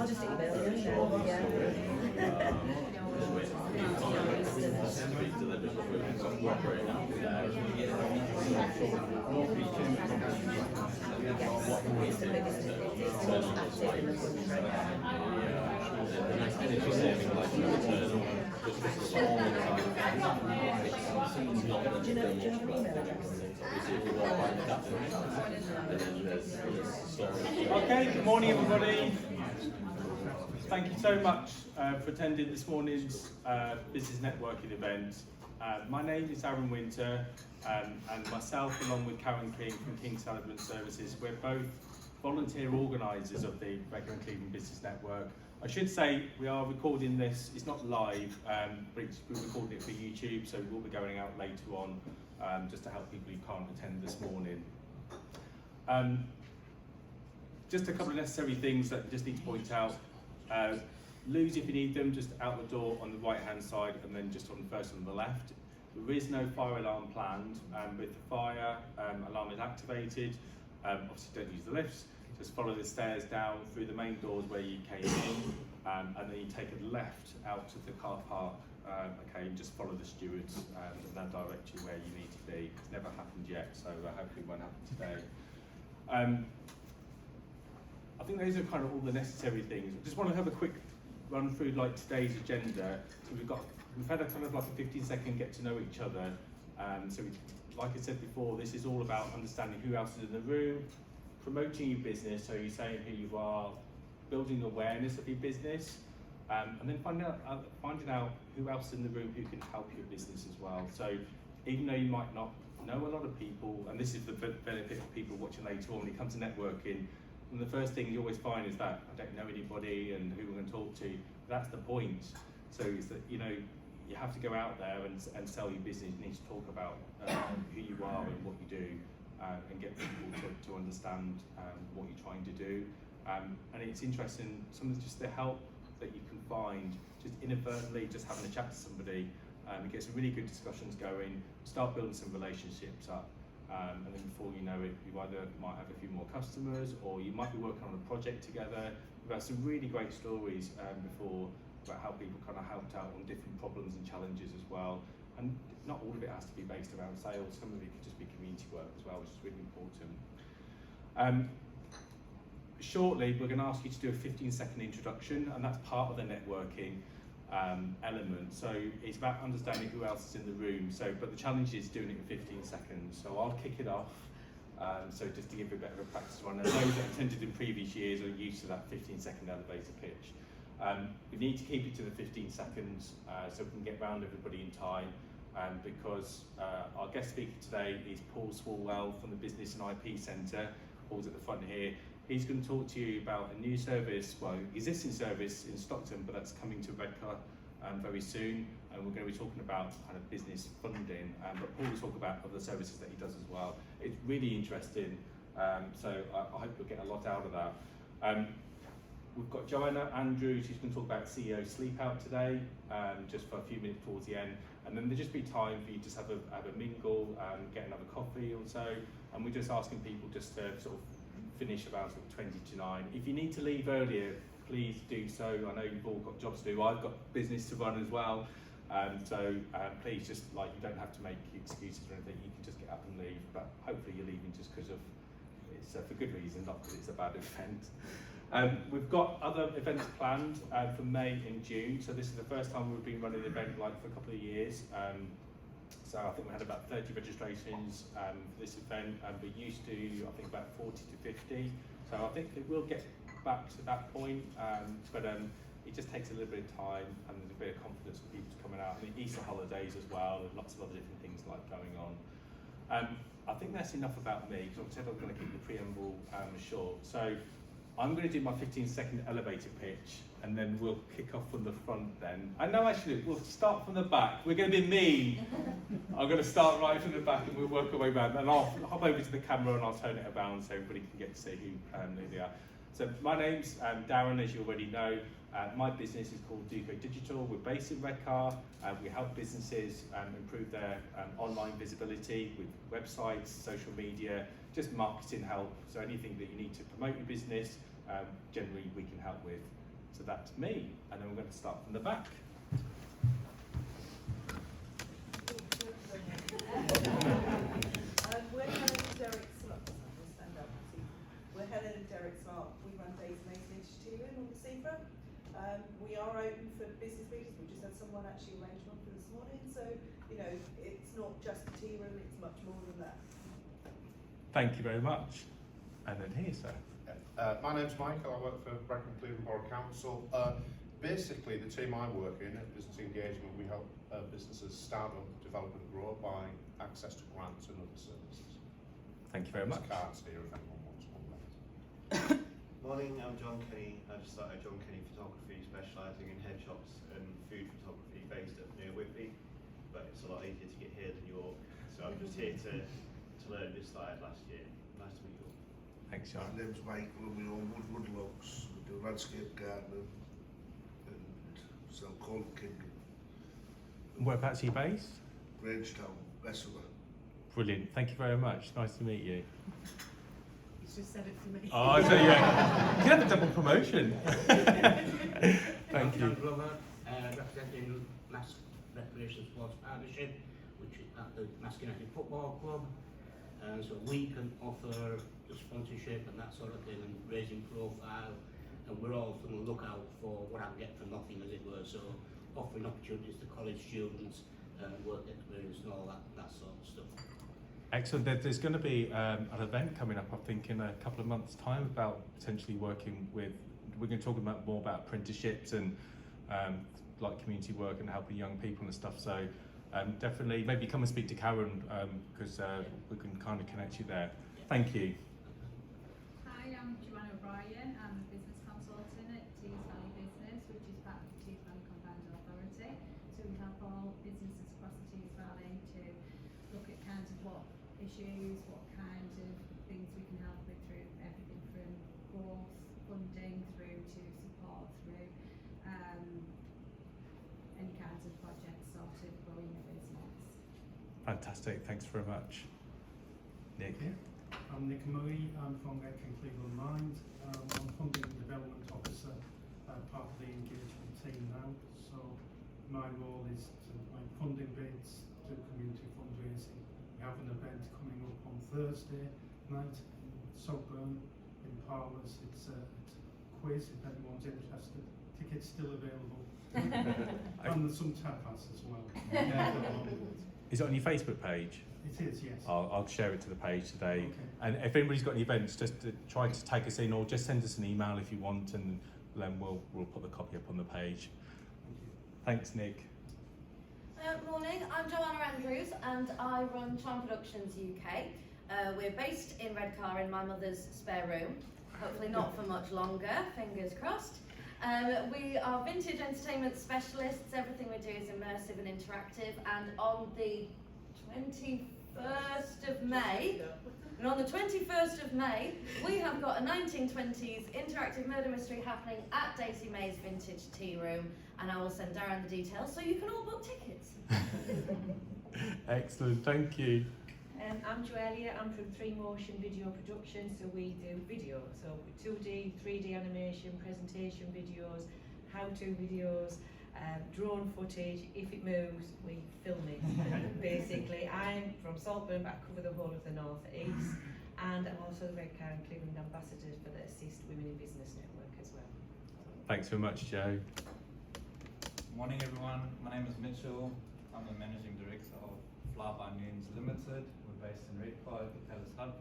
I'll just email you. Yeah. Do you have an email address? Okay, good morning everybody. Thank you so much for attending this morning's business networking event. My name is Aaron Winter, and myself along with Karen King from King Salomon Services, we're both volunteer organisers of the Redcar and Cleveland Business Network. I should say we are recording this, it's not live, but we're recording it for YouTube, so we'll be going out later on just to help people who can't attend this morning. Just a couple of necessary things that I just need to point out. Loos, if you need them, just out the door on the right hand side and then just on the left. There is no fire alarm planned, but if the fire alarm is activated, obviously don't use the lifts, just follow the stairs down through the main doors where you came in, and then you take a left out to the car park, okay, and just follow the stewards and they'll direct you where you need to be. It's never happened yet, so hopefully it won't happen today. I think those are kind of all the necessary things. I just want to have a quick run through like today's agenda. So we've had a kind of like a 15-second get to know each other. Like I said before, this is all about understanding who else is in the room, promoting your business, so you're saying who you are, building awareness of your business, and then finding out who else is in the room who can help your business as well. So even though you might not know a lot of people, and this is the benefit of people watching later on when it comes to networking, and the first thing you always find is that I don't know anybody and who we're going to talk to. That's the point. So it's that, you know, you have to go out there and sell your business. You need to talk about who you are and what you do, and get people to understand what you're trying to do. And it's interesting, some of just the help that you can find just inadvertently, just having a chat to somebody, it gets some really good discussions going, start building some relationships up. And then before you know it, you either might have a few more customers, or you might be working on a project together. We've had some really great stories before about how people kind of helped out on different problems and challenges as well. And not all of it has to be based around sales, some of it could just be community work as well, which is really important. Shortly, we're going to ask you to do a 15-second introduction, and that's part of the networking element. So it's about understanding who else is in the room. But the challenge is doing it in 15 seconds. So I'll kick it off. So just to give you a bit of a practice run, and those that attended in previous years are used to that 15-second elevator pitch. We need to keep it to the 15 seconds so we can get round everybody in time. Because our guest speaker today is Paul Swalwell from the Business and IP Centre. Paul's at the front here. He's going to talk to you about a new service, well, existing service in Stockton, but that's coming to Redcar very soon. And we're going to be talking about kind of business funding, but Paul will talk about other services that he does as well. It's really interesting, so I hope you'll get a lot out of that. We've got Joanna Andrews, who's going to talk about CEO Sleep Out today, just for a few minutes towards the end. And then there'll just be time for you to just have a mingle, get another coffee or so. And we're just asking people just to sort of finish about sort of 20 to 9. If you need to leave earlier, please do so. I know you've all got jobs to do. I've got business to run as well. So please just, like, you don't have to make excuses or anything. You can just get up and leave. But hopefully you're leaving just because it's for good reason, not because it's a bad event. We've got other events planned for May and June. So this is the first time we've been running an event like for a couple of years. So I think we had about 30 registrations for this event, and we used to, I think, about 40 to 50. So I think it will get back to that point, but it just takes a little bit of time and a bit of confidence for people to coming out. And the Easter holidays as well, and lots of other different things like going on. I think that's enough about me, because I said I'm going to keep the preamble short. So I'm going to do my 15-second elevator pitch, and then we'll kick off from the front then. And no, actually, we'll start from the back. We're going to be mean. I'm going to start right from the back, and we'll work our way around. And I'll hop over to the camera and I'll turn it around so everybody can get to see who they are. So my name's Darren, as you already know. My business is called Duco Digital. We're based in Redcar. We help businesses improve their online visibility with websites, social media, just marketing help. So anything that you need to promote your business, generally we can help with. So that's me, and then we're going to start from the back. We're Helen and Derek Slot. Stand up, please. We're Helen and Derek Slot. We run Days Amazing Entertainment on the seafront. We are open for business meetings. We just had someone actually arrange one for this morning. So, you know, it's not just a tea room, it's much more than that. Thank you very much. And then here, sir. My name's Michael, I work for Redcar Cleveland Borough Council. Basically, the team I work in at Business Engagement, we help businesses start up, develop and grow by access to grants and other services. Thank you very much. There's cards here if anyone wants one. Morning, I'm John Kenny. I just started John Kenny Photography, specialising in head shots and food photography based up near Whitby, but it's a lot easier to get here than York. So I'm just here to learn. Just started last year. Nice to meet you all. Thanks, John. My name's Michael and we own Woodwood Logs. We do landscape gardening and sell cold kindling. Whereabouts are you based? Grangetown, Bessemer. Brilliant. Thank you very much. Nice to meet you. He's just said it to me. Oh, so yeah. You can have a double promotion. Thank you. I'm Glover, representing Mass Recreation Sports Partnership, which is at the Mass United Football Club. So we can offer the sponsorship and that sort of thing and raising profile, and we're also on the lookout for what I can get for nothing, as it were. So offering opportunities to college students, work experience and all that sort of stuff. Excellent. There's going to be an event coming up, I think, in a couple of months' time about potentially working with. We're going to talk about more about apprenticeships and like community work and helping young people and stuff. So definitely, maybe come and speak to Karen because we can kind of connect you there. Thank you. Hi, I'm Joanna O'Brien. I'm a business consultant at Tees Valley Business, which is part of the Tees Valley Combined Authority. So we help all businesses across the Tees Valley to look at kind of what issues, what kind of things we can help with through everything from growth, funding, through to support, through any kinds of projects sort of growing the business. Fantastic. Thanks very much. Nick. I'm Nick Murray. I'm from Redcar Cleveland Mind. I'm Funding and Development Officer, part of the engagement team now. So my role is to make funding bids, do community fundraising. We have an event coming up on Thursday night in Saltburn in Parlours. It's a quiz if anyone's interested. Tickets still available. And there's some tapas as well. Is it on your Facebook page? It is, yes. I'll share it to the page today. Okay. And if anybody's got any events, just to try to tag us in or just send us an email if you want, and then we'll put the copy up on the page. Thanks, Nick. Morning, I'm Joanna Andrews and I run Charm Productions UK. We're based in Redcar in my mother's spare room. Hopefully not for much longer, fingers crossed. We are vintage entertainment specialists. Everything we do is immersive and interactive, and on the 21st of May, we have got a 1920s interactive murder mystery happening at Daisy May's Vintage Tea Room, and I will send Darren the details so you can all book tickets. Excellent, thank you. I'm Joelia, I'm from 3 Motion Video Production, so we do video, so 2D, 3D animation, presentation videos, how-to videos, drone footage. If it moves, we film it. Basically, I'm from Saltburn, but I cover the whole of the North East, and I'm also the Redcar and Cleveland Ambassador for the Assist Women in Business Network as well. Thanks very much, Joe. Morning everyone, my name is Mitchell. I'm the Managing Director of Fly By Noons Limited. We're based in Redcar at the Palace Hub.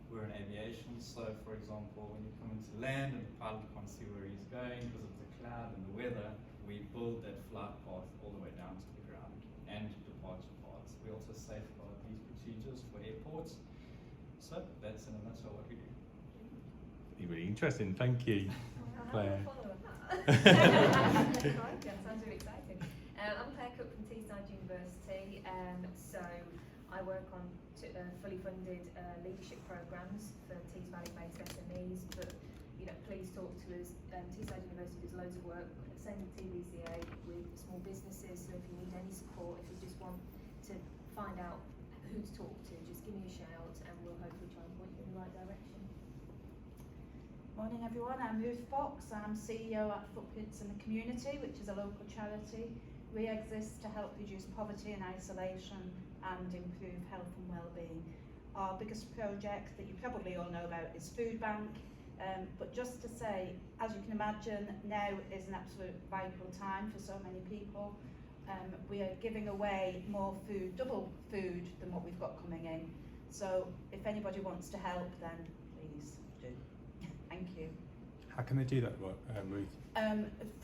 We're in aviation, so for example, when you come into land and the pilot can't see where he's going because of the cloud and the weather, we build that flight path all the way down to the ground and departure paths. We also safeguard these procedures for airports. So that's in a nutshell what we do. Really interesting, thank you. Claire. That sounds really exciting. I'm Claire Cook from Teesside University. So I work on fully funded leadership programs for Tees Valley based SMEs. But please talk to us. Teesside University does loads of work. Same with TVCA with small businesses. So if you need any support, if you just want to find out who to talk to, just give me a shout, and we'll hopefully try and point you in the right direction. Morning everyone, I'm Ruth Fox. I'm CEO at Footprints in the Community, which is a local charity. We exist to help reduce poverty and isolation and improve health and well-being. Our biggest project that you probably all know about is Food Bank. But just to say, as you can imagine, now is an absolute vital time for so many people. We are giving away more food, double food than what we've got coming in. So if anybody wants to help, then please do. Thank you. How can they do that, Ruth?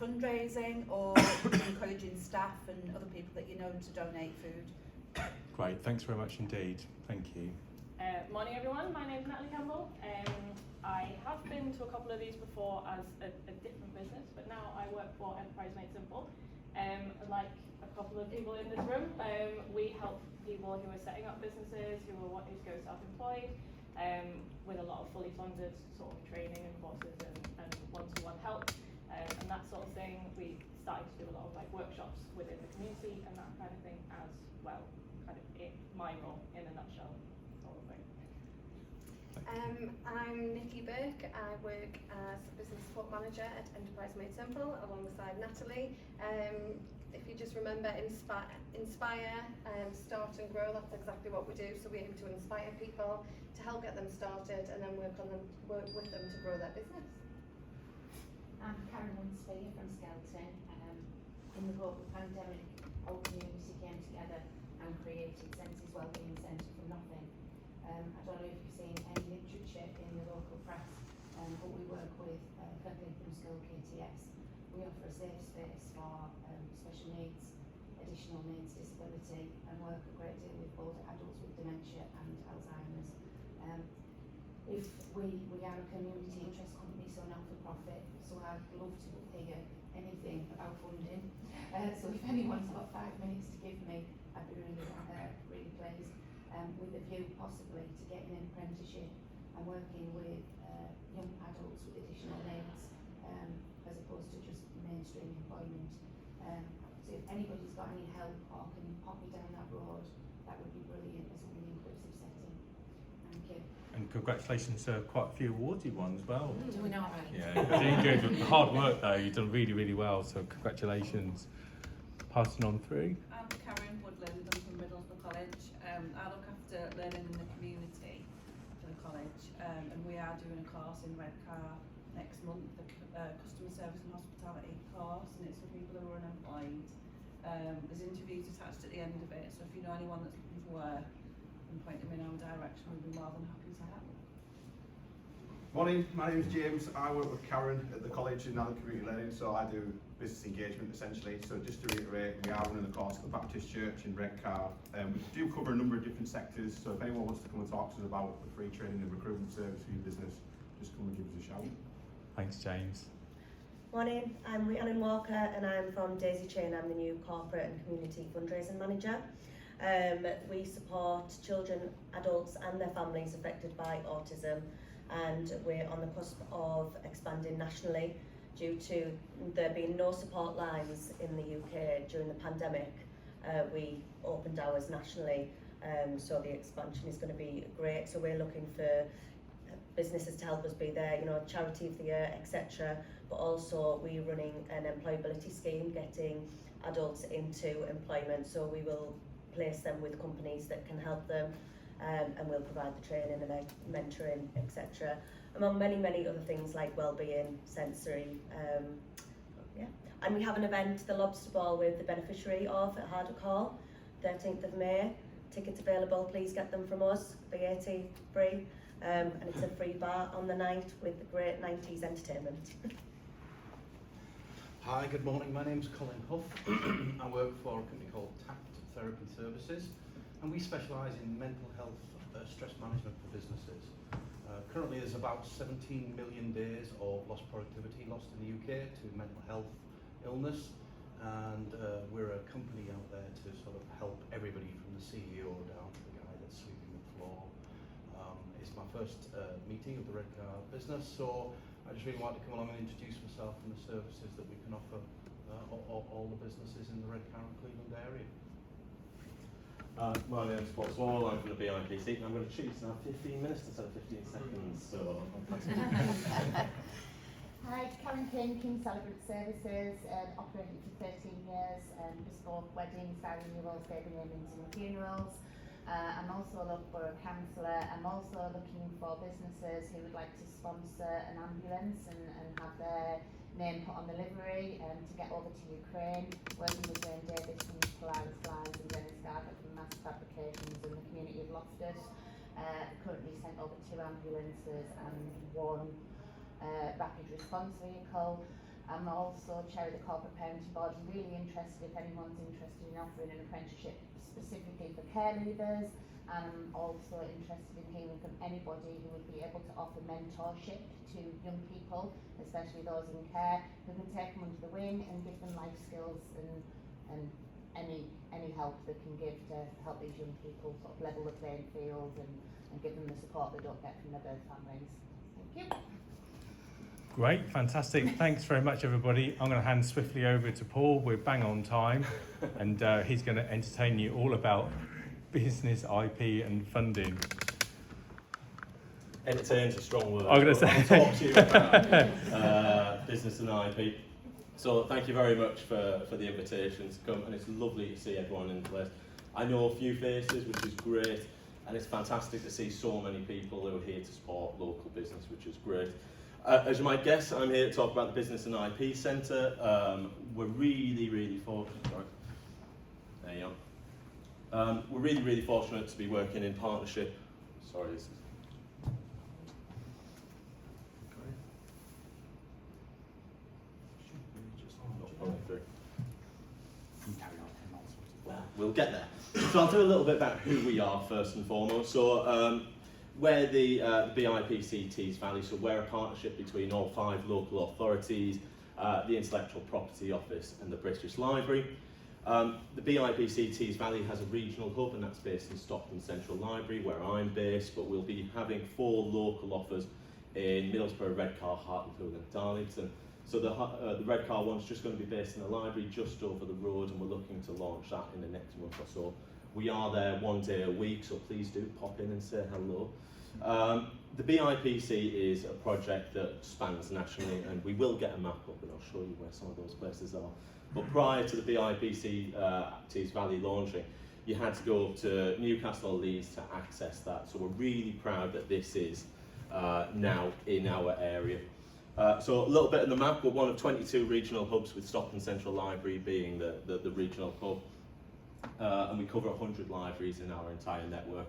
Fundraising or encouraging staff and other people that you know to donate food. Great, thanks very much indeed. Thank you. Morning everyone, my name is Natalie Campbell. I have been to a couple of these before as a different business, but now I work for Enterprise Made Simple. Like a couple of people in this room, we help people who are setting up businesses, who are wanting to go self-employed, with a lot of fully funded sort of training and courses and one-to-one help and that sort of thing. We started to do a lot of like workshops within the community and that kind of thing as well, kind of my role in a nutshell sort of thing. I'm Nikki Burke. I work as Business Support Manager at Enterprise Made Simple alongside Natalie. If you just remember inspire, start and grow, that's exactly what we do. So we aim to inspire people to help get them started and then work with them to grow their business. I'm Karen Winspear from Skelton. In the global pandemic, our community came together and created Senses Wellbeing Centre from nothing. I don't know if you've seen any literature in the local press, but we work with Clinton School KTS. We offer a safe space for special needs, additional needs, disability, and work a great deal with both adults with dementia and Alzheimer's. If we are a community interest company, so not for profit, so I'd love to hear anything about funding. So if anyone's got 5 minutes to give me, I'd be really pleased. With a view possibly to getting an apprenticeship and working with young adults with additional needs, as opposed to just mainstream employment. So if anybody's got any help or can pop me down that road, that would be brilliant as an inclusive setting. Thank you. And congratulations to quite a few awards you won as well. Doing all right. Yeah, you're doing good. Hard work though, you've done really, really well, so congratulations. Passing on through. I'm Karen Woodland, I'm from Middlesbrough College. I look after learning in the community for the college, and we are doing a course in Redcar next month, the customer service and hospitality course, and it's for people who are unemployed. There's interviews attached at the end of it, so if you know anyone that's looking for work and point them in our direction, we'd be more than happy to help. Morning, my name is James. I work with Karen at the college in Adult Community Learning, so I do business engagement essentially. So just to reiterate, we are running a course at the Baptist Church in Redcar. We do cover a number of different sectors, so if anyone wants to come and talk to us about the free training and recruitment service for your business, just come and give us a shout. Thanks, James. Morning, I'm Rhiannon Walker and I'm from Daisy Chain. I'm the new Corporate and Community Fundraising Manager. We support children, adults and their families affected by autism, and we're on the cusp of expanding nationally due to there being no support lines in the UK during the pandemic. We opened ours nationally, so the expansion is going to be great. So we're looking for businesses to help us be there, you know, charity of the year, etc. But also we're running an employability scheme, getting adults into employment. So we will place them with companies that can help them, and we'll provide the training and mentoring, etc. Among many, many other things like wellbeing, sensory, yeah. And we have an event, the Lobster Ball, with the beneficiary of at Hardwick Hall, 13th of May. Tickets available, please get them from us, VAT free, and it's a free bar on the night with the great 90s entertainment. Hi, good morning. My name's Colin Huff. I work for a company called Tact Therapy Services, and we specialise in mental health stress management for businesses. Currently there's about 17 million days of lost productivity lost in the UK to mental health illness, and we're a company out there to sort of help everybody from the CEO down to the guy that's sweeping the floor. It's my first meeting of the Redcar business, so I just really wanted to come along and introduce myself and the services that we can offer all the businesses in the Redcar and Cleveland area. My name's Paul Swalwell, I'm from the BIPC, and I'm going to choose to have 15 minutes instead of 15 seconds, so I'll pass it. Hi, it's Karen King, King Celebrant Services, operated for 13 years, bespoke weddings, diary renewals, baby namings and funerals. I'm also a local borough councillor. I'm also looking for businesses who would like to sponsor an ambulance and have their name put on the livery to get over to Ukraine, working with Jane Davis from Polaris Flies and Dennis Gardner from Mass Fabrications in the community of Loftus. Currently sent over 2 ambulances and 1 rapid response vehicle. I'm also chair of the corporate parenting board and really interested if anyone's interested in offering an apprenticeship specifically for care leavers. I'm also interested in hearing from anybody who would be able to offer mentorship to young people, especially those in care, who can take them under the wing and give them life skills and any help they can give to help these young people sort of level the playing field and give them the support they don't get from their birth families. Thank you. Great, fantastic. Thanks very much, everybody. I'm going to hand swiftly over to Paul. We're bang on time, and he's going to entertain you all about business, IP, and funding. Entertain's a strong word. I'm going to say. I'll talk to you about business and IP. So thank you very much for the invitation to come, and it's lovely to see everyone in the place. I know a few faces, which is great, and it's fantastic to see so many people who are here to support local business, which is great. As you might guess, I'm here to talk about the Business and IP Centre. We're really fortunate. Sorry. There you are. We're really fortunate to be working in partnership. Sorry, this is. Well, we'll get there. So I'll do a little bit about who we are first and foremost. So. We're the BIPC Tees Valley, so we're a partnership between all 5 local authorities, the Intellectual Property Office and the British Library. The BIPC Tees Valley has a regional hub, and that's based in Stockton Central Library, where I'm based, but we'll be having 4 local offers in Middlesbrough, Redcar, Hartlepool and Darlington. So the Redcar one's just going to be based in the library just over the road, and we're looking to launch that in the next month or so. We are there 1 day a week, so please do pop in and say hello. The BIPC is a project that spans nationally, and we will get a map up and I'll show you where some of those places are. But prior to the BIPC Tees Valley launching, you had to go up to Newcastle or Leeds to access that. So we're really proud that this is now in our area. So a little bit on the map, we're one of 22 regional hubs, with Stockton Central Library being the regional hub. And we cover 100 libraries in our entire network.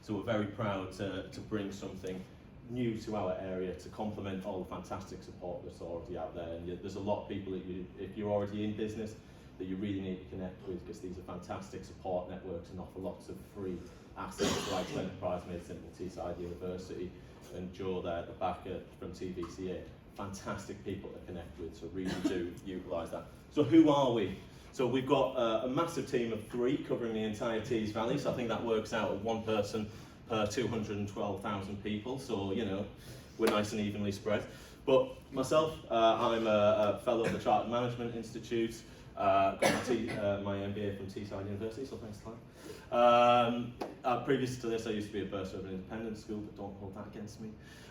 So we're very proud to bring something new to our area to complement all the fantastic support that's already out there. And there's a lot of people that if you're already in business, that you really need to connect with, because these are fantastic support networks and offer lots of free assets like Enterprise Made Simple, Teesside University, and Joe there at the back from TVCA. Fantastic people to connect with, so really do utilise that. So who are we? So we've got a massive team of 3 covering the entire Tees Valley, so I think that works out at 1 person per 212,000 people, so you know, we're nice and evenly spread. But myself, I'm a fellow of the Chartered Management Institute, got my MBA from Teesside University, so thanks Clive. Previous to this, I used to be a bursar of an independent school, but don't hold that against me.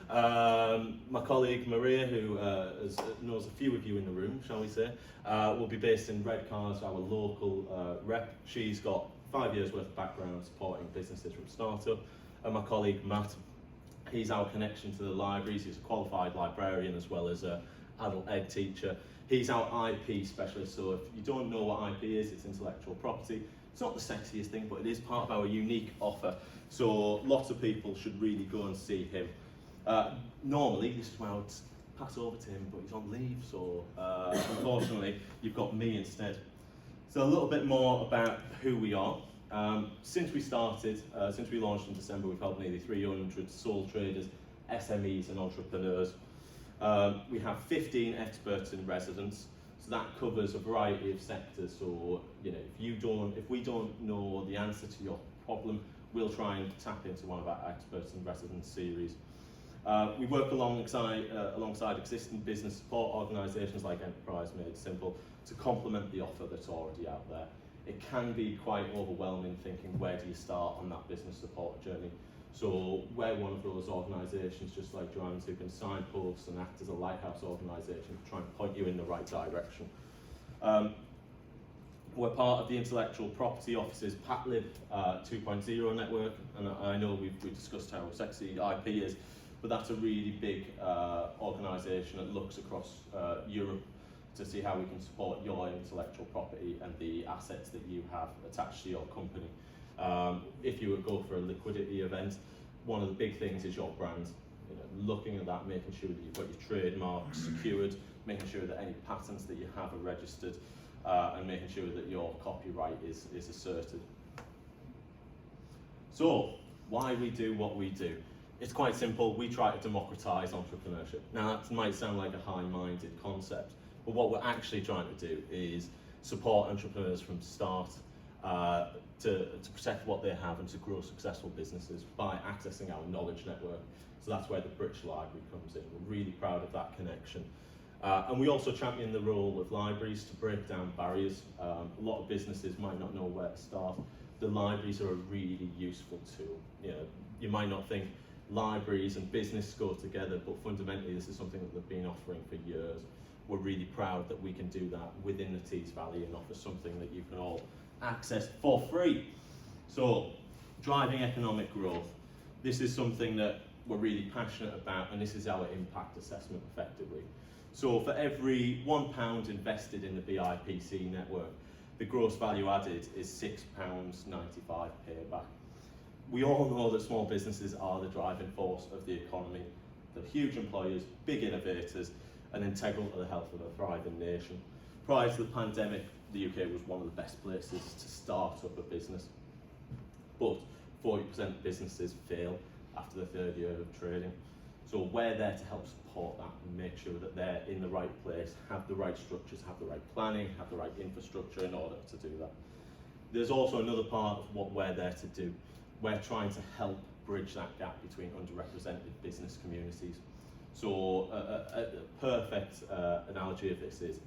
My colleague Maria, who knows a few of you in the room, shall we say, will be based in Redcar as our local rep. She's got 5 years worth of background supporting businesses from startup. And my colleague Matt, he's our connection to the libraries. He's a qualified librarian as well as an adult ed teacher. He's our IP specialist, so if you don't know what IP is, it's intellectual property. It's not the sexiest thing, but it is part of our unique offer. So lots of people should really go and see him. Normally, this is where I would pass over to him, but he's on leave, so unfortunately, you've got me instead. So a little bit more about who we are. Since we started, since we launched in December, we've helped nearly 300 sole traders, SMEs and entrepreneurs. We have 15 experts in residence, so that covers a variety of sectors. So, you know, if we don't know the answer to your problem, we'll try and tap into one of our experts in residence series. We work alongside existing business support organisations like Enterprise Made Simple to complement the offer that's already out there. it can be quite overwhelming thinking where do you start on that business support journey. So we're one of those organisations, just like Joanne's, who can signpost and act as a lighthouse organisation to try and point you in the right direction. We're part of the Intellectual Property Office's PatLib 2.0 network, and I know we've discussed how sexy IP is, but that's a really big organisation that looks across Europe to see how we can support your intellectual property and the assets that you have attached to your company. If you would go for a liquidity event, one of the big things is your brand. You know, looking at that, making sure that you've got your trademarks secured, making sure that any patents that you have are registered, and making sure that your copyright is asserted. So, why we do what we do? It's quite simple. We try to democratise entrepreneurship. Now, that might sound like a high-minded concept, but what we're actually trying to do is support entrepreneurs from start to protect what they have and to grow successful businesses by accessing our knowledge network. So that's where the British Library comes in. We're really proud of that connection. And we also champion the role of libraries to break down barriers. A lot of businesses might not know where to start. The libraries are a really useful tool. You know, you might not think libraries and business go together, but fundamentally this is something that they've been offering for years. We're really proud that we can do that within the Tees Valley and offer something that you can all access for free. So, driving economic growth. This is something that we're really passionate about, and this is our impact assessment effectively. So for every £1 invested in the BIPC network, the gross value added is £6.95 payback. We all know that small businesses are the driving force of the economy. They're huge employers, big innovators, and integral to the health of a thriving nation. Prior to the pandemic, the UK was one of the best places to start up a business. But 40% of businesses fail after the third year of trading. So we're there to help support that and make sure that they're in the right place, have the right structures, have the right planning, have the right infrastructure in order to do that. There's also another part of what we're there to do. We're trying to help bridge that gap between underrepresented business communities. So a perfect analogy of this is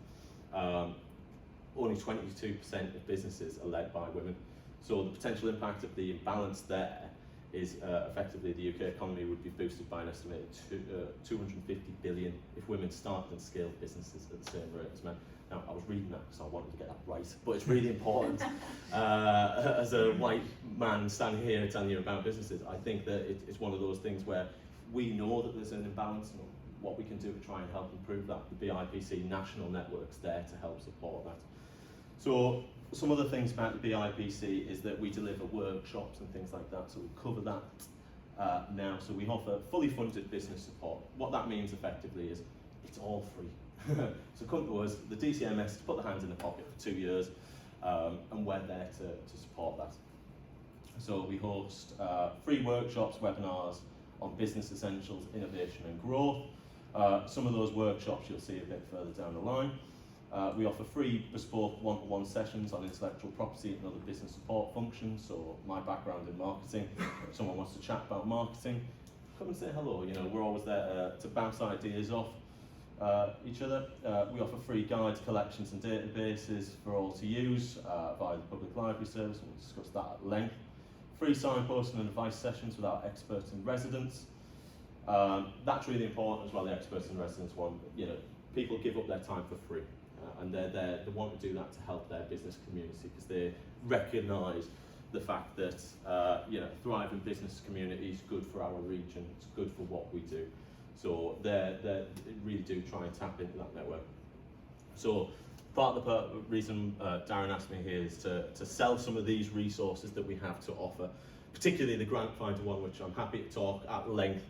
only 22% of businesses are led by women. So the potential impact of the imbalance there is effectively the UK economy would be boosted by an estimated 250 billion if women started and scaled businesses at the same rate as men. Now, I was reading that because I wanted to get that right, but it's really important. As a white man standing here telling you about businesses, I think that it's one of those things where we know that there's an imbalance and what we can do to try and help improve that. The BIPC national network's there to help support that. So some other things about the BIPC is that we deliver workshops and things like that, so we cover that now. So we offer fully funded business support. What that means effectively is it's all free. So come to us, the DCMS, to put the hands in the pocket for 2 years, and we're there to support that. So we host free workshops, webinars on business essentials, innovation and growth. Some of those workshops you'll see a bit further down the line. We offer free bespoke one-to-one sessions on intellectual property and other business support functions. So my background in marketing, if someone wants to chat about marketing, come and say hello. You know, we're always there to bounce ideas off each other. We offer free guides, collections and databases for all to use via the public library service. We'll discuss that at length. Free signposting and advice sessions with our experts in residence. That's really important as well, the experts in residence one. You know, people give up their time for free. And they're there, they want to do that to help their business community because they recognise the fact that you know, thriving business community is good for our region, it's good for what we do. So they really do try and tap into that network. So part of the reason Darren asked me here is to sell some of these resources that we have to offer, particularly the Grant Finder one, which I'm happy to talk at length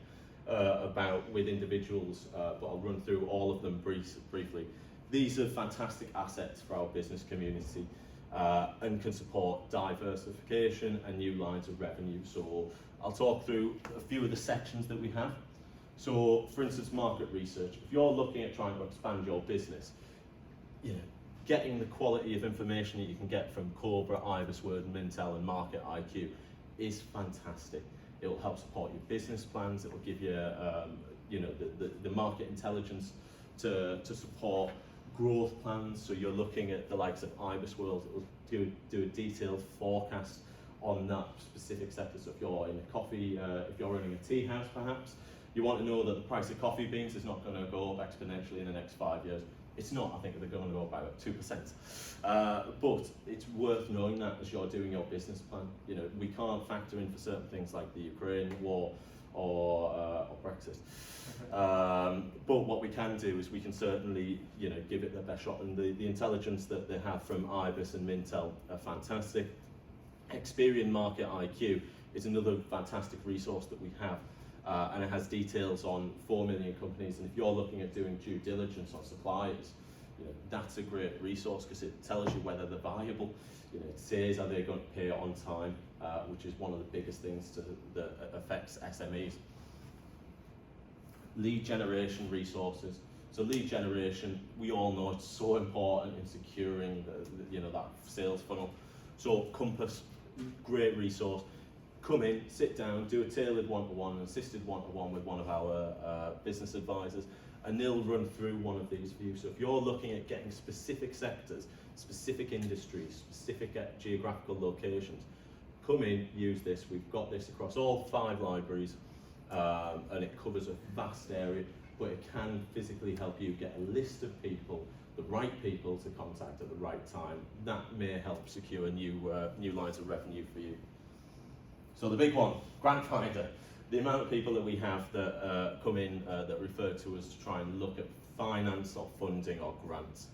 about with individuals, but I'll run through all of them briefly. These are fantastic assets for our business community and can support diversification and new lines of revenue. So I'll talk through a few of the sections that we have. So for instance, market research. If you're looking at trying to expand your business, you know, getting the quality of information that you can get from Cobra, Ivisword, Mintel and Market IQ is fantastic. It will help support your business plans. It will give you, you know, the market intelligence to support growth plans, so you're looking at the likes of Ibis World that will do a detailed forecast on that specific sector. So if you're in a coffee, if you're running a tea house perhaps, you want to know that the price of coffee beans is not going to go up exponentially in the next 5 years. It's not, I think they're going to go up by about 2%. But it's worth knowing that as you're doing your business plan. You know, we can't factor in for certain things like the Ukraine war or Brexit. But what we can do is we can certainly, you know, give it the best shot, and the intelligence that they have from Ibis and Mintel are fantastic. Experian Market IQ is another fantastic resource that we have, and it has details on 4 million companies, and if you're looking at doing due diligence on suppliers, you know, that's a great resource because it tells you whether they're viable. You know, it says are they going to pay on time, which is one of the biggest things that affects SMEs. Lead generation resources. So lead generation, we all know it's so important in securing that sales funnel. So Compass, great resource. Come in, sit down, do a tailored one-to-one, an assisted one-to-one with one of our business advisors, and they'll run through one of these for you. So if you're looking at getting specific sectors, specific industries, specific geographical locations, come in, use this. We've got this across all 5 libraries, and it covers a vast area, but it can physically help you get a list of people, the right people to contact at the right time. That may help secure new lines of revenue for you. So the big one, grant finder. The amount of people that we have that come in that refer to us to try and look at finance or funding or grants.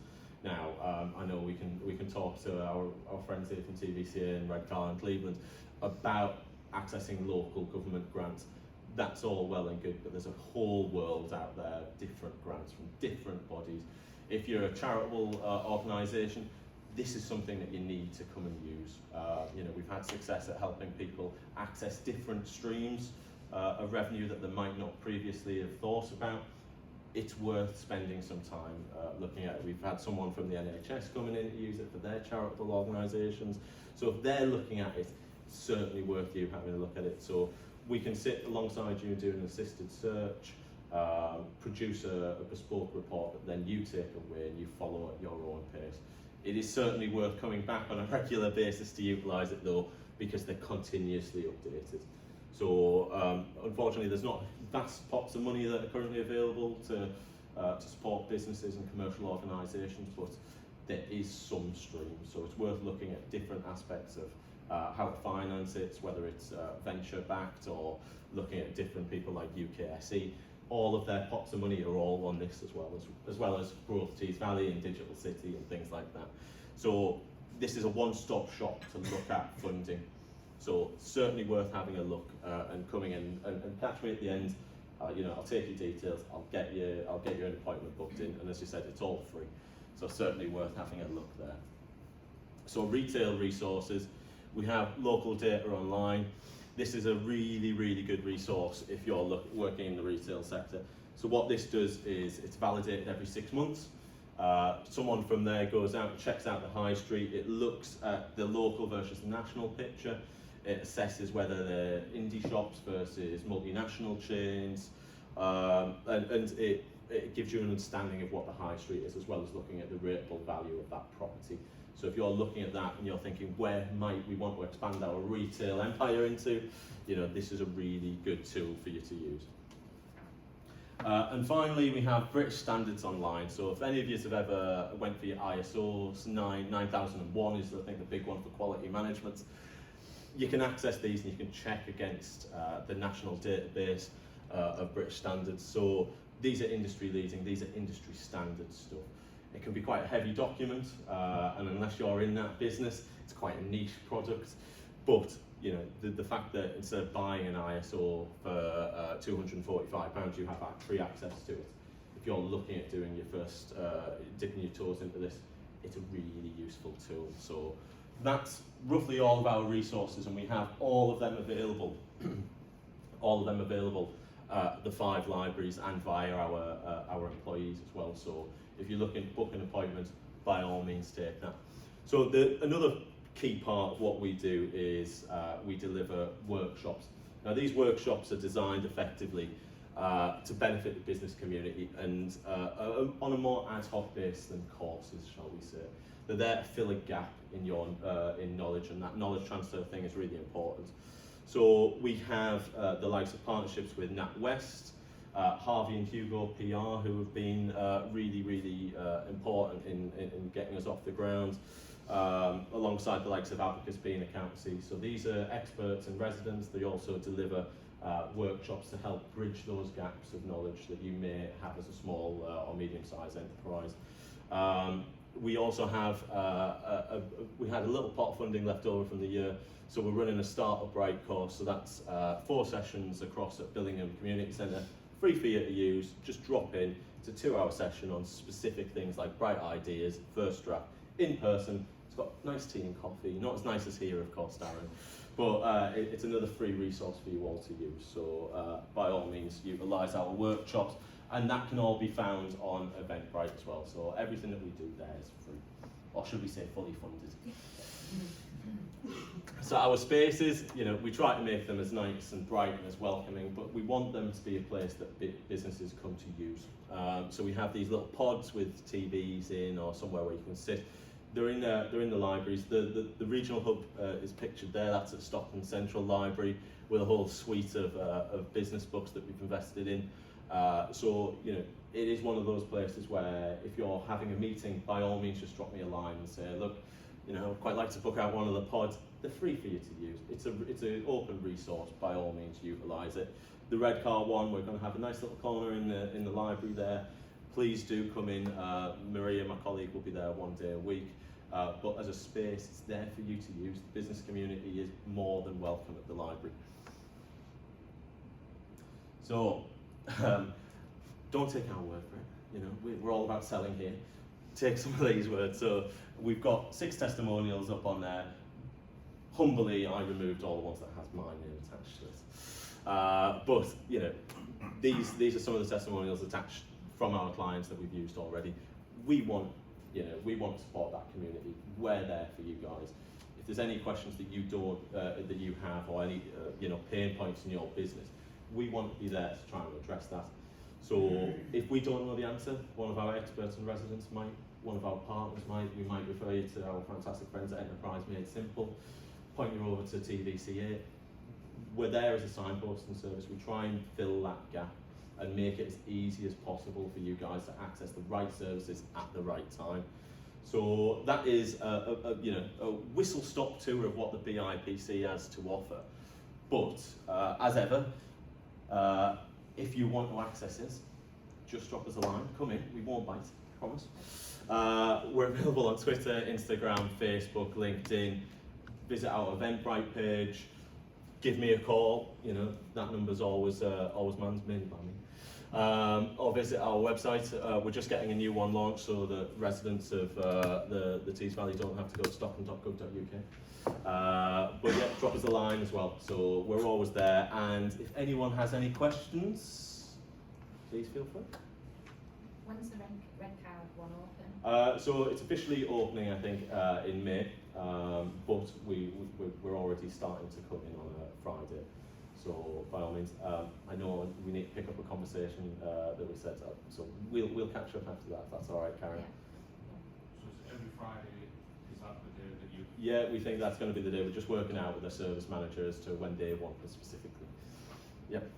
Now, I know we can talk to our friends here from TVCA and Redcar and Cleveland about accessing local government grants. That's all well and good, but there's a whole world out there, different grants from different bodies. If you're a charitable organisation, this is something that you need to come and use. You know, we've had success at helping people access different streams of revenue that they might not previously have thought about. It's worth spending some time looking at it. We've had someone from the NHS coming in to use it for their charitable organisations. So if they're looking at it, it's certainly worth you having a look at it. So we can sit alongside you and do an assisted search, produce a bespoke report that then you take away and you follow at your own pace. It is certainly worth coming back on a regular basis to utilise it though, because they're continuously updated. So unfortunately there's not vast pots of money that are currently available to support businesses and commercial organisations, but there is some stream. So it's worth looking at different aspects of how to finance it, whether it's venture backed or looking at different people like UKSE. All of their pots of money are all on this as well as Growth Tees Valley and Digital City and things like that. So this is a one-stop shop to look at funding. So certainly worth having a look and coming in and catch me at the end. You know, I'll take your details. I'll get you an appointment booked in, and as you said, it's all free. So certainly worth having a look there. So retail resources, we have local data online. This is a really, really good resource if you're working in the retail sector. So what this does is it's validated every 6 months. Someone from there goes out and checks out the high street. It looks at the local versus national picture. It assesses whether they're indie shops versus multinational chains, and it gives you an understanding of what the high street is, as well as looking at the rateable value of that property. So if you're looking at that and you're thinking, where might we want to expand our retail empire into, you know, this is a really good tool for you to use. And finally, we have British Standards Online. So if any of you have ever went for your ISOs, 9001 is I think the big one for quality management. You can access these and you can check against the national database of British standards. So these are industry leading, these are industry standard stuff. It can be quite a heavy document, and unless you're in that business, it's quite a niche product. But you know, the fact that instead of buying an ISO for £245, you have free access to it. If you're looking at doing your first, dipping your toes into this, it's a really useful tool. So that's roughly all of our resources, and we have all of them available. All of them available the 5 libraries and via our employees as well. So if you're looking to book an appointment, by all means take that. So another key part of what we do is we deliver workshops. Now these workshops are designed effectively to benefit the business community, and on a more ad hoc basis than courses, shall we say. They're there to fill a gap in your in knowledge, and that knowledge transfer thing is really important. So we have the likes of partnerships with NatWest, Harvey and Hugo PR, who have been really important in getting us off the ground, alongside the likes of Abacus being accountancy. So these are experts and residents. They also deliver workshops to help bridge those gaps of knowledge that you may have as a small or medium-sized enterprise. We also have, we had a little pot of funding left over from the year, so we're running a Startup Right course, so that's 4 sessions across at Billingham Community Centre, free for you to use, just drop in. It's a 2-hour session on specific things like bright ideas, first draft, in person. It's got nice tea and coffee, not as nice as here of course, Darren, but it's another free resource for you all to use, so by all means utilise our workshops. And that can all be found on Eventbrite as well. So everything that we do there is free, or should we say fully funded. So our spaces, you know, we try to make them as nice and bright and as welcoming, but we want them to be a place that businesses come to use. So we have these little pods with TVs in, or somewhere where you can sit. They're in the libraries. The regional hub is pictured there. That's at Stockton Central Library, with a whole suite of business books that we've invested in. So, you know, it is one of those places where if you're having a meeting, by all means just drop me a line and say, look, you know, I'd quite like to book out one of the pods. They're free for you to use. It's an open resource, by all means utilise it. The Redcar one, we're going to have a nice little corner in the library there. Please do come in. Maria, my colleague, will be there 1 day a week. But as a space, it's there for you to use. The business community is more than welcome at the library. So, don't take our word for it. You know, we're all about selling here. Take some of these words. So we've got 6 testimonials up on there. Humbly, I removed all the ones that has my name attached to it. But you know, these are some of the testimonials attached from our clients that we've used already. We want to support that community. We're there for you guys. If there's any questions that you don't that you have, or any pain points in your business, we want to be there to try and address that. So if we don't know the answer, one of our experts and residents might, one of our partners might, we might refer you to our fantastic friends at Enterprise Made Simple, point you over to TVCA. We're there as a signposting service. We try and fill that gap and make it as easy as possible for you guys to access the right services at the right time. So that is a whistle-stop tour of what the BIPC has to offer. But as ever, if you want to access it, just drop us a line, come in, we won't bite, promise. We're available on Twitter, Instagram, Facebook, LinkedIn. Visit our Eventbrite page, give me a call, you know, that number's always manned, mainly by me. Or visit our website. We're just getting a new one launched so that residents of the Tees Valley don't have to go to stockton.gov.uk. But yeah, drop us a line as well. So we're always there. And if anyone has any questions, please feel free. When's the Redcar one open? So it's officially opening, I think, in May. But we're already starting to come in on a Friday. So by all means, I know we need to pick up a conversation that we set up. So we'll catch up after that. If that's all right, Karen. So it's every Friday. Is that the day that you? Yeah, we think that's going to be the day. We're just working out with the service manager as to when they want it specifically. Yep.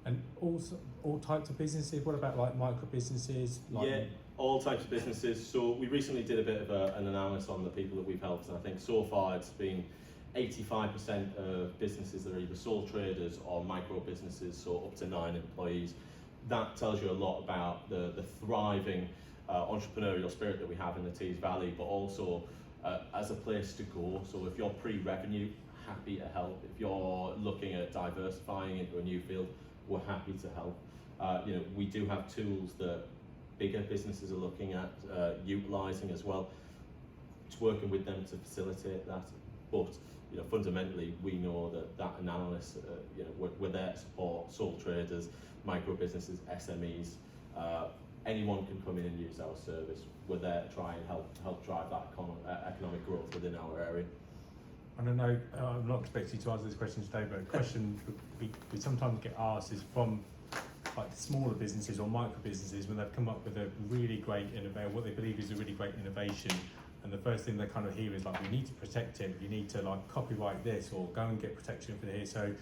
And also all types of businesses. What about like micro businesses? Like yeah, all types of businesses. So we recently did a bit of an analysis on the people that we've helped, and I think so far it's been 85% of businesses that are either sole traders or micro businesses, so up to 9 employees. That tells you a lot about the thriving entrepreneurial spirit that we have in the Tees Valley, but also as a place to go. So if you're pre-revenue, happy to help. If you're looking at diversifying into a new field, we're happy to help. We do have tools that bigger businesses are looking at utilising as well. It's working with them to facilitate that. But fundamentally, we know that analysis, we're there to support sole traders, micro businesses, SMEs. Anyone can come in and use our service. We're there to try and help drive that economic growth within our area. And I know I'm not expecting you to answer this question today, but a question we sometimes get asked is from like smaller businesses or micro businesses when they've come up with a really great what they believe is a really great innovation, and the first thing they kind of hear is like, we need to protect it, you need to like copyright this or go and get protection for here. So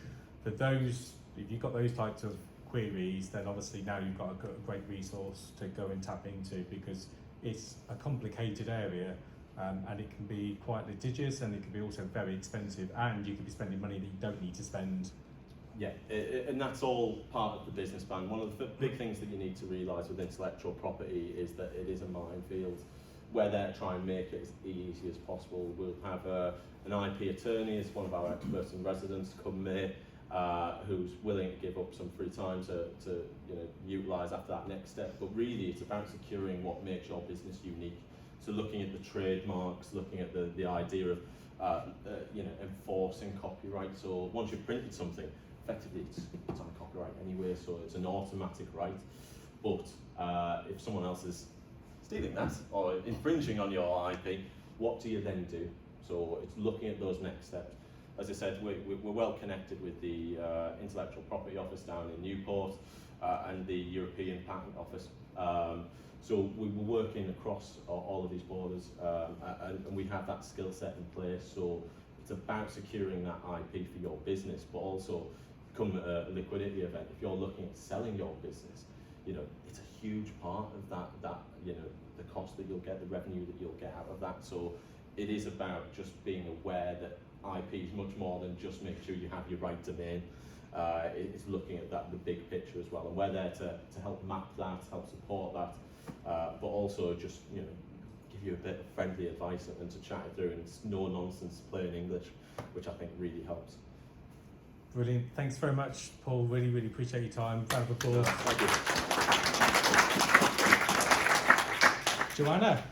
for those, if you've got those types of queries, then obviously now you've got a great resource to go and tap into, because it's a complicated area, and it can be quite litigious, and it can be also very expensive, and you could be spending money that you don't need to spend. Yeah, and that's all part of the business plan. One of the big things that you need to realise with intellectual property is that it is a minefield. We're there to try and make it as easy as possible. We'll have an IP attorney as one of our experts in residence come May, who's willing to give up some free time to utilise after that next step. But really, it's about securing what makes your business unique. So looking at the trademarks, looking at the idea of enforcing copyright. So once you've printed something, effectively it's on copyright anyway, so it's an automatic right. But if someone else is stealing that or infringing on your IP, what do you then do? So it's looking at those next steps. As I said, we're well connected with the Intellectual Property Office down in Newport and the European Patent Office. So we were working across all of these borders, and we have that skill set in place. So it's about securing that IP for your business, but also come a liquidity event. If you're looking at selling your business, it's a huge part of that the cost that you'll get, the revenue that you'll get out of that. So it is about just being aware that IP is much more than just make sure you have your right domain. It's looking at the big picture as well, and we're there to help map that, help support that, but also just give you a bit of friendly advice and to chat it through, and it's no nonsense, plain English, which I think really helps. Brilliant. Thanks very much, Paul. Really, really appreciate your time. Round of applause. Thank you. Joanna?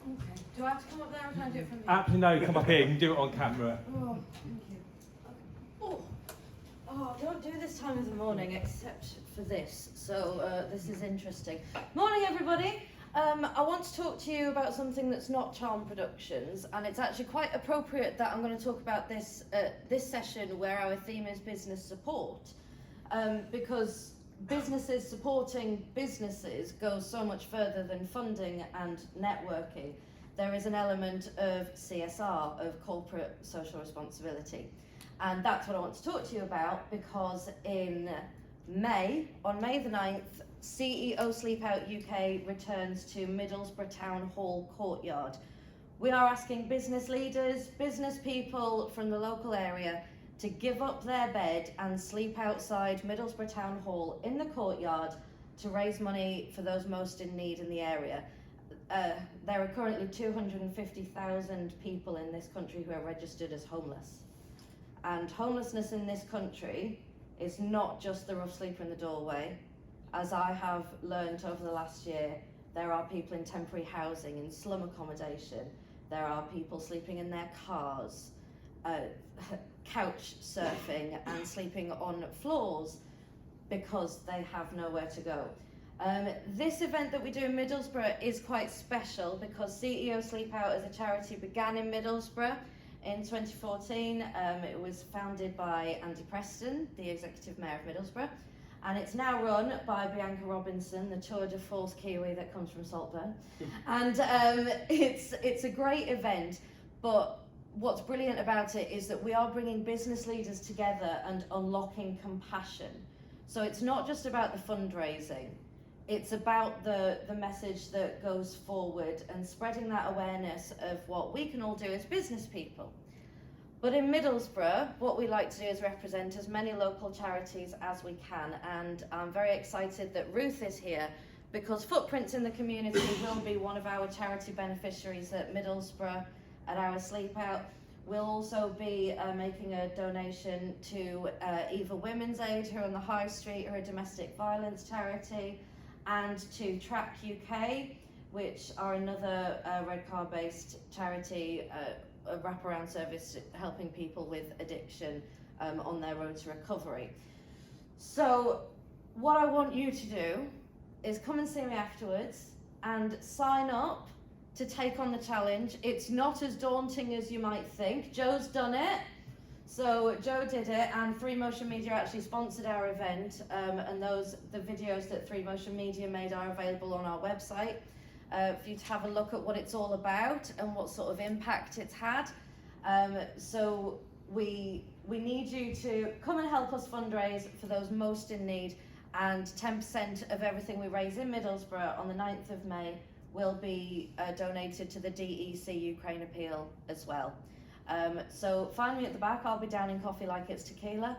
Okay. Do I have to come up there or can I do it from here? No, come up here. You can do it on camera. Oh, thank you. Okay. Oh, I don't do this time of the morning except for this, so this is interesting. Morning, everybody. I want to talk to you about something that's not Charm Productions, and it's actually quite appropriate that I'm going to talk about this this session where our theme is business support, because businesses supporting businesses goes so much further than funding and networking. There is an element of CSR, of corporate social responsibility, and that's what I want to talk to you about, because in May, on May the 9th, CEO Sleep Out UK returns to Middlesbrough Town Hall courtyard. We are asking business leaders, business people from the local area to give up their bed and sleep outside Middlesbrough Town Hall in the courtyard to raise money for those most in need in the area. There are currently 250,000 people in this country who are registered as homeless. And homelessness in this country is not just the rough sleeper in the doorway. As I have learned over the last year, there are people in temporary housing, in slum accommodation. There are people sleeping in their cars, couch surfing and sleeping on floors because they have nowhere to go. This event that we do in Middlesbrough is quite special because CEO Sleep Out as a charity began in Middlesbrough in 2014. It was founded by Andy Preston, the executive mayor of Middlesbrough, and it's now run by Bianca Robinson, the tour de force Kiwi that comes from Saltburn. And it's a great event, but what's brilliant about it is that we are bringing business leaders together and unlocking compassion. So it's not just about the fundraising, it's about the message that goes forward and spreading that awareness of what we can all do as business people. But in Middlesbrough, what we like to do is represent as many local charities as we can, and I'm very excited that Ruth is here because Footprints in the Community will be one of our charity beneficiaries at Middlesbrough at our Sleep Out. We'll also be making a donation to Eva Women's Aid, who are on the High Street, who are a domestic violence charity, and to Track UK, which are another Redcar based charity, a wraparound service helping people with addiction on their road to recovery. So what I want you to do is come and see me afterwards and sign up to take on the challenge. It's not as daunting as you might think. Joe's done it. So Joe did it, and 3Motion Media actually sponsored our event, and the videos that 3Motion Media made are available on our website for you to have a look at what it's all about and what sort of impact it's had. So we need you to come and help us fundraise for those most in need, and 10% of everything we raise in Middlesbrough on the 9th of May will be donated to the DEC Ukraine appeal as well. So find me at the back. I'll be down in coffee like it's tequila,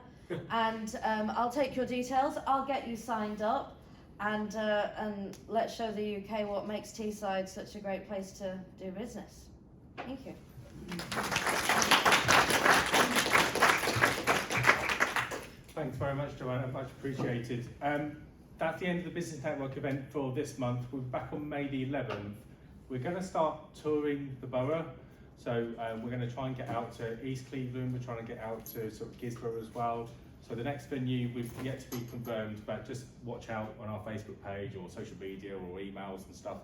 and I'll take your details. I'll get you signed up, and let's show the UK what makes Teesside such a great place to do business. Thank you. Thanks very much, Joanna, much appreciated. That's the end of the Business Network event for this month. We'll be back on May the 11th. We're going to start touring the borough. So we're going to try and get out to East Cleveland, we're trying to get out to sort of Gisborough as well. So the next venue we've yet to be confirmed, but just watch out on our Facebook page or social media or emails and stuff,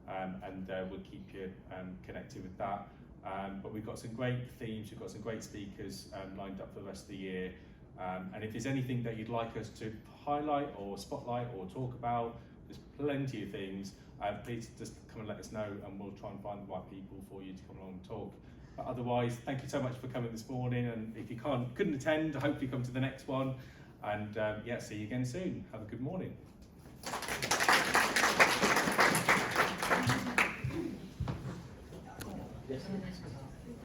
and we'll keep you connected with that. But we've got some great themes, we've got some great speakers lined up for the rest of the year. And if there's anything that you'd like us to highlight or spotlight or talk about, there's plenty of things. Please just come and let us know, and we'll try and find the right people for you to come along and talk. But otherwise, thank you so much for coming this morning, and if you couldn't attend, I hope you come to the next one, and yeah, see you again soon. Have a good morning.